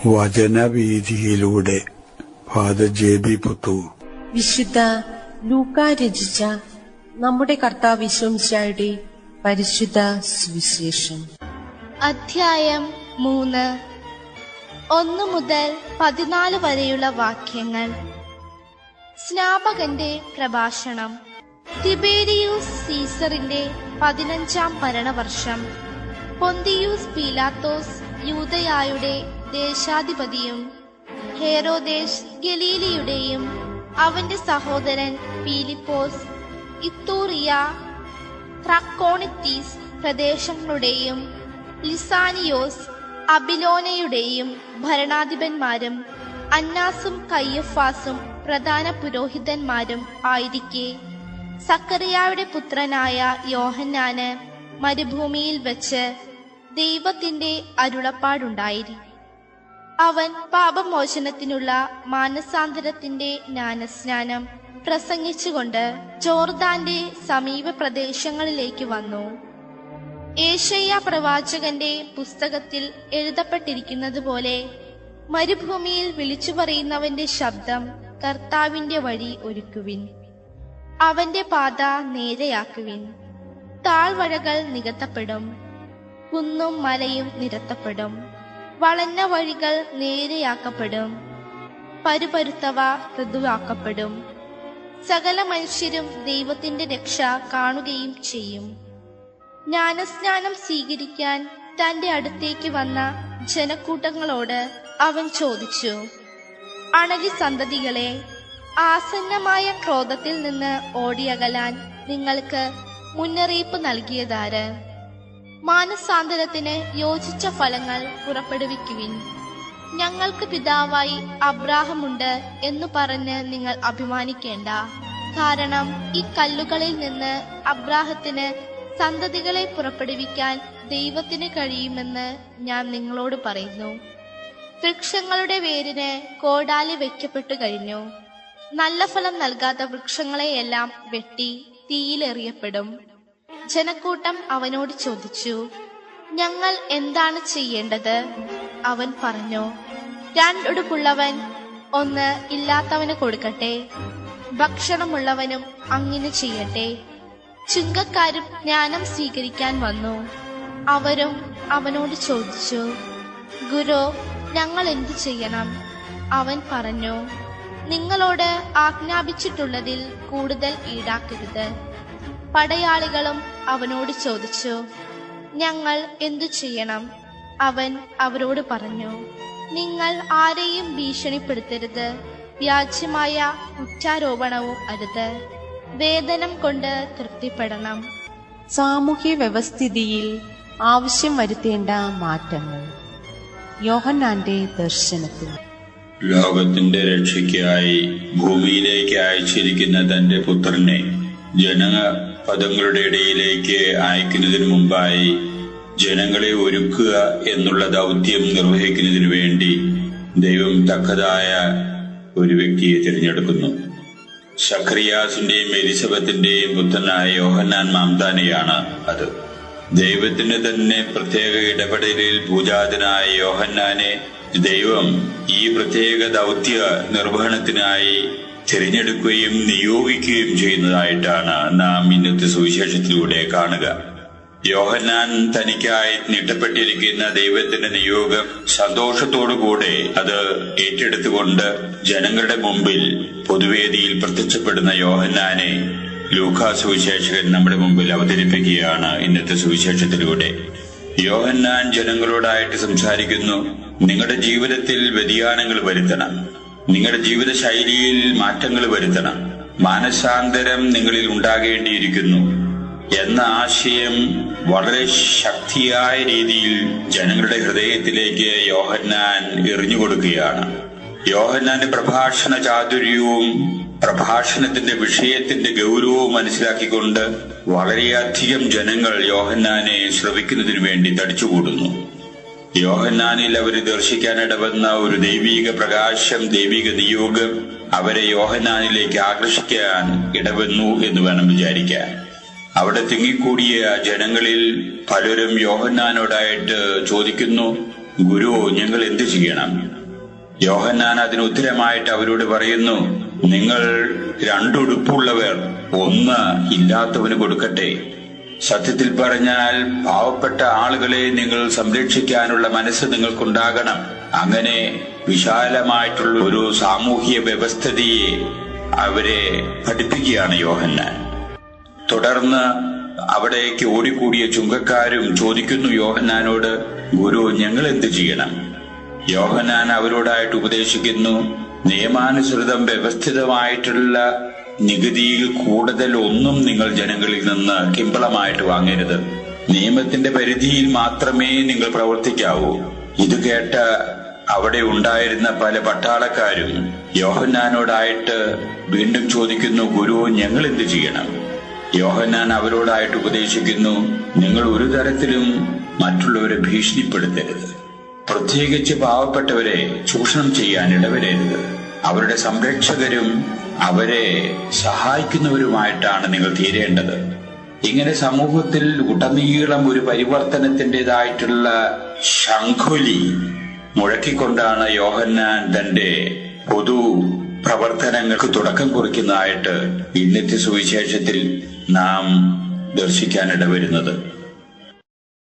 വചനവീഥിയിലൂടെ father ജെ.ബി. Puthur. വിശുദ്ധ ലൂക്കാ രചിച്ച നമ്മുടെ കർത്താവ് യേശുമിശിഹായുടെ പരിശുദ്ധ സുവിശേഷം. അധ്യായം 3, 1 മുതൽ 14 വരെയുള്ള വാക്യങ്ങൾ. സ്നാപകന്റെ പ്രഭാഷണം. തിബേരിയൂസ് സീസറിന്റെ 15-ാം ഭരണവർഷം പൊന്തിയൂസ് പീലാത്തോസ് യൂദയായുടെ ദേശാധിപതിയും ഹേരോദേസ് ഗലീലിയുടെയും അവന്റെ സഹോദരൻ ഫിലിപ്പോസ് ഇത്തൂറിയ ത്രക്കോണിത്തീസ് പ്രദേശങ്ങളുടെയും ലിസാനിയോസ് അബിലോനയുടെയും ഭരണാധിപന്മാരും അന്നാസും കയ്യഫാസും പ്രധാന പുരോഹിതന്മാരും ആയിരിക്കെ സക്കറിയായുടെ പുത്രനായ യോഹന്നാന് മരുഭൂമിയിൽ വെച്ച് ദൈവത്തിന്റെ അരുളപ്പാടുണ്ടായി. അവൻ പാപമോചനത്തിനുള്ള മാനസാന്തരത്തിന്റെ ജ്ഞാനസ്നാനം പ്രസംഗിച്ചുകൊണ്ട് ജോർദാന്റെ സമീപ പ്രദേശങ്ങളിലേക്ക് വന്നു. ഏശയ്യാ പ്രവാചകന്റെ പുസ്തകത്തിൽ എഴുതപ്പെട്ടിരിക്കുന്നത് പോലെ മരുഭൂമിയിൽ വിളിച്ചു പറയുന്നവന്റെ ശബ്ദം, കർത്താവിന്റെ വഴി ഒരുക്കുവിൻ, അവന്റെ പാത നേരെയാക്കുവിൻ. താഴ്വരകൾ നികത്തപ്പെടും, കുന്നും മലയും നിരത്തപ്പെടും, വളഞ്ഞ വഴികൾ നേരെയാക്കപ്പെടും, പരുപരുത്തവ മൃദുവാക്കപ്പെടും. സകല മനുഷ്യരും ദൈവത്തിന്റെ രക്ഷ കാണുകയും ചെയ്യും. ജ്ഞാനസ്നാനം സ്വീകരിക്കാൻ തന്റെ അടുത്തേക്ക് വന്ന ജനക്കൂട്ടങ്ങളോട് അവൻ ചോദിച്ചു, അണലി സന്തതികളെ, ആസന്നമായ ക്രോധത്തിൽ നിന്ന് ഓടിയകലാൻ നിങ്ങൾക്ക് മുന്നറിയിപ്പ് നൽകിയതാര്? മാനസാന്തരത്തിന് യോജിച്ച ഫലങ്ങൾ പുറപ്പെടുവിക്കുവിൻ. ഞങ്ങൾക്ക് പിതാവായി അബ്രാഹമുണ്ട് എന്നു പറഞ്ഞ് നിങ്ങൾ അഭിമാനിക്കേണ്ട. കാരണം ഈ കല്ലുകളിൽ നിന്ന് അബ്രാഹത്തിന് സന്തതികളെ പുറപ്പെടുവിക്കാൻ ദൈവത്തിന് കഴിയുമെന്ന് ഞാൻ നിങ്ങളോട് പറയുന്നു. വൃക്ഷങ്ങളുടെ വേരിന് കോടാലി വയ്ക്കപ്പെട്ടു കഴിഞ്ഞു. നല്ല ഫലം നൽകാത്ത വൃക്ഷങ്ങളെയെല്ലാം വെട്ടി തീയിലെറിയപ്പെടും. ജനക്കൂട്ടം അവനോട് ചോദിച്ചു, ഞങ്ങൾ എന്താണ് ചെയ്യേണ്ടത്? അവൻ പറഞ്ഞു, 2 ഉടുപ്പുള്ളവൻ 1 ഇല്ലാത്തവന് കൊടുക്കട്ടെ. ഭക്ഷണമുള്ളവനും അങ്ങനെ ചെയ്യട്ടെ. ചുങ്കക്കാരും ജ്ഞാനം സ്വീകരിക്കാൻ വന്നു. അവരും അവനോട് ചോദിച്ചു, ഗുരു, ഞങ്ങൾ എന്തു ചെയ്യണം? അവൻ പറഞ്ഞു, നിങ്ങളോട് ആജ്ഞാപിച്ചിട്ടുള്ളതിൽ കൂടുതൽ ഈടാക്കരുത്. പടയാളികളും അവനോട് ചോദിച്ചു, ഞങ്ങൾ എന്തു ചെയ്യണം? അവൻ അവരോട് പറഞ്ഞു, നിങ്ങൾ ആരെയും ഭീഷണിപ്പെടുത്തരുത്, വ്യാജ്യമായ കുറ്റാരോപണവും അരുത്, വേതനം കൊണ്ട് തൃപ്തിപ്പെടണം. സാമൂഹ്യ വ്യവസ്ഥിതിയിൽ ആവശ്യം വരുത്തേണ്ട മാറ്റങ്ങൾ. യോഹന്നാന്റെ ദർശനത്തിൽ ലോകത്തിന്റെ രക്ഷയ്ക്കായി ഭൂമിയിലേക്ക് അയച്ചിരിക്കുന്ന തന്റെ പുത്രനെ ജനപദങ്ങളുടെ ഇടയിലേക്ക് അയക്കുന്നതിന് മുമ്പായി ജനങ്ങളെ ഒരുക്കുക എന്നുള്ള ദൗത്യം നിർവഹിക്കുന്നതിനു വേണ്ടി ദൈവം തക്കതായ ഒരു വ്യക്തിയെ തിരഞ്ഞെടുക്കുന്നു. സഖറിയാസിന്റെയും എലിസബത്തിന്റെയും പുത്രനായ യോഹന്നാൻ മാംദാനിയാണ് അത്. ദൈവത്തിന് തന്നെ പ്രത്യേക ഇടപെടലിൽ പൂജാതനായ യോഹന്നാനെ ദൈവം ഈ പ്രത്യേക ദൗത്യ നിർവഹണത്തിനായി തിരഞ്ഞെടുക്കുകയും നിയോഗിക്കുകയും ചെയ്യുന്നതായിട്ടാണ് നാം ഇന്നത്തെ സുവിശേഷത്തിലൂടെ കാണുക. യോഹന്നാൻ തനിക്കായി നീട്ടപ്പെട്ടിരിക്കുന്ന ദൈവത്തിന്റെ നിയോഗം സന്തോഷത്തോടുകൂടെ അത് ഏറ്റെടുത്തുകൊണ്ട് ജനങ്ങളുടെ മുമ്പിൽ പൊതുവേദിയിൽ പ്രത്യക്ഷപ്പെടുന്ന യോഹന്നാനെ ലൂക്കാ സുവിശേഷകൻ നമ്മുടെ മുമ്പിൽ അവതരിപ്പിക്കുകയാണ് ഇന്നത്തെ സുവിശേഷത്തിലൂടെ. യോഹന്നാൻ ജനങ്ങളോടായിട്ട് സംസാരിക്കുന്നു, നിങ്ങളുടെ ജീവിതത്തിൽ വ്യതിയാനങ്ങൾ വരുത്തണം, നിങ്ങളുടെ ജീവിത ശൈലിയിൽ മാറ്റങ്ങൾ വരുത്തണം, മാനസാന്തരം നിങ്ങളിൽ ഉണ്ടാകേണ്ടിയിരിക്കുന്നു എന്ന ആശയം വളരെ ശക്തിയായ രീതിയിൽ ജനങ്ങളുടെ ഹൃദയത്തിലേക്ക് യോഹന്നാൻ എറിഞ്ഞുകൊടുക്കുകയാണ്. യോഹന്നാന്റെ പ്രഭാഷണ ചാതുര്യവും പ്രഭാഷണത്തിന്റെ വിഷയത്തിന്റെ ഗൗരവവും മനസ്സിലാക്കിക്കൊണ്ട് വളരെയധികം ജനങ്ങൾ യോഹന്നാനെ ശ്രവിക്കുന്നതിനു വേണ്ടി തടിച്ചുകൂടുന്നു. യോഹന്നാനിൽ അവർ ദർശിക്കാനിടവന്ന ഒരു ദൈവിക പ്രകാശം, ദൈവിക നിയോഗം അവരെ യോഹന്നാനിലേക്ക് ആകർഷിക്കാൻ ഇടവന്നു എന്ന് വേണം വിചാരിക്കാൻ. അവിടെ തിങ്ങിക്കൂടിയ ജനങ്ങളിൽ പലരും യോഹന്നാനോടായിട്ട് ചോദിക്കുന്നു, ഗുരു, ഞങ്ങൾ എന്തു ചെയ്യണം? യോഹന്നാൻ അതിന് ഉത്തരമായിട്ട് അവരോട് പറയുന്നു, നിങ്ങൾ രണ്ടുടുപ്പുള്ളവർ ഒന്ന് ഇല്ലാത്തവന് കൊടുക്കട്ടെ. സത്യത്തിൽ പറഞ്ഞാൽ പാവപ്പെട്ട ആളുകളെ നിങ്ങൾ സംരക്ഷിക്കാനുള്ള മനസ്സ് നിങ്ങൾക്കുണ്ടാകണം. അങ്ങനെ വിശാലമായിട്ടുള്ള ഒരു സാമൂഹ്യ വ്യവസ്ഥിതിയെ അവരെ പഠിപ്പിക്കുകയാണ് യോഹന്നാൻ. തുടർന്ന് അവിടേക്ക് ഓടിക്കൂടിയ ചുങ്കക്കാരും ചോദിക്കുന്നു യോഹന്നാനോട്, ഗുരു, ഞങ്ങൾ എന്ത് ചെയ്യണം? യോഹന്നാൻ അവരോടായിട്ട് ഉപദേശിക്കുന്നു, നിയമാനുസൃതം വ്യവസ്ഥിതമായിട്ടുള്ള നികുതിയിൽ കൂടുതൽ ഒന്നും നിങ്ങൾ ജനങ്ങളിൽ നിന്ന് കിമ്പളമായിട്ട് വാങ്ങരുത്. നിയമത്തിന്റെ പരിധിയിൽ മാത്രമേ നിങ്ങൾ പ്രവർത്തിക്കാവൂ. ഇത് കേട്ട അവിടെ ഉണ്ടായിരുന്ന പല പട്ടാളക്കാരും യോഹന്നാനോടായിട്ട് വീണ്ടും ചോദിക്കുന്നു, ഗുരു, ഞങ്ങൾ എന്ത് ചെയ്യണം? യോഹന്നാൻ അവരോടായിട്ട് ഉപദേശിക്കുന്നു, നിങ്ങൾ ഒരു തരത്തിലും മറ്റുള്ളവരെ ഭീഷണിപ്പെടുത്തരുത്. പ്രത്യേകിച്ച് പാവപ്പെട്ടവരെ ചൂഷണം ചെയ്യാൻ ഇടവരരുത്. അവരുടെ സംരക്ഷകരും അവരെ സഹായിക്കുന്നവരുമായിട്ടാണ് നിങ്ങൾ തീരേണ്ടത്. ഇങ്ങനെ സമൂഹത്തിൽ ഉടനീളം ഒരു പരിവർത്തനത്തിൻ്റെതായിട്ടുള്ള ശംഖുലി മുഴക്കിക്കൊണ്ടാണ് യോഹന്നാൻ തന്റെ പൊതു പ്രവർത്തനങ്ങൾക്ക് തുടക്കം കുറിക്കുന്നതായിട്ട് ഇന്നത്തെ സുവിശേഷത്തിൽ നാം ദർശിക്കാനിടവരുന്നത്.